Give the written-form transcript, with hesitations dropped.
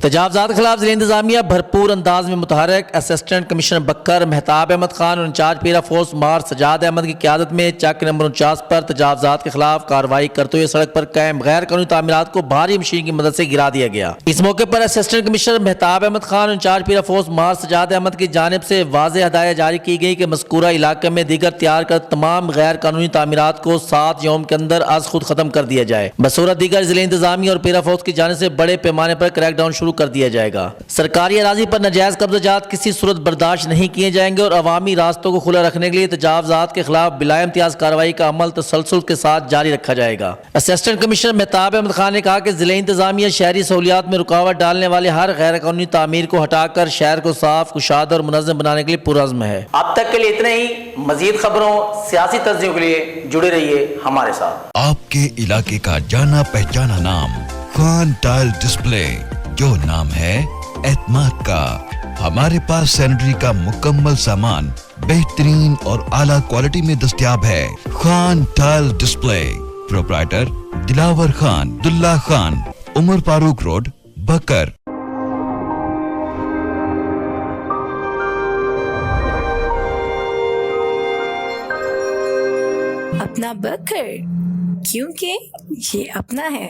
तजावजात के खिलाफ जिला इंतजामिया भरपूर अंदाज में मुतहरक। असिस्टेंट कमिश्नर बकर, मेहताब अहमद खान और इंचार्ज पीरा फोर्स मार सजाद अहमद की क़यादत में चक नंबर 49 पर तजावजात के खिलाफ कार्रवाई करते हुए सड़क पर कायम गैर कानूनी तामीरात को भारी मशीन की मदद से गिरा दिया गया। इस मौके पर असिस्टेंट कमिश्नर मेहताब अहमद खान और इंचार्ज पीरा फोर्स मार सजाद अहमद की जानिब से वाज़ेह हदायत जारी की गई कि मज़कूरा इलाके में दीगर तैयार कर तमाम गैर कानूनी तामीरात को 7 यौम के अंदर आज खुद खत्म कर दिया जाए। बसूरत दीगर जिले इंतजामिया और पीरा फोर्स की जानिब से बड़े पैमाने पर क्रैकडाउन शुरू कर दिया जाएगा। सरकारी अराजी पर नाजायज कब्जात किसी सूरत बर्दाश्त नहीं किए जाएंगे और अवामी रास्तों को खुला रखने के लिए तजावजात के खिलाफ बिला इम्तियाज कार्रवाई का अमल तसलसल के साथ जारी रखा जाएगा। असिस्टेंट कमिश्नर मेहताब अहमद खान ने कहा कि जिले इंतजामिया शहरी सहूलियात में रुकावट डालने वाले हर गैर कानूनी तामीर को हटाकर शहर को साफ, कुशाद और मुनज़्ज़म बनाने के लिए पुरअज़्म है। अब तक के लिए इतना ही। मजीद खबरों, सियासी तज्ज़ियों के लिए जुड़े रहिए हमारे साथ। आपके इलाके का जाना पहचाना नाम खान टाइल डिस्प्ले, जो नाम है एतमाद का। हमारे पास सैनिटरी का मुकम्मल सामान बेहतरीन और आला क्वालिटी में दस्तयाब है। Khan tile display, proprietor Dilawar Khan, Dulla Khan, Umar Farooq road, Bakar. अपना बकर, क्योंकि ये अपना है।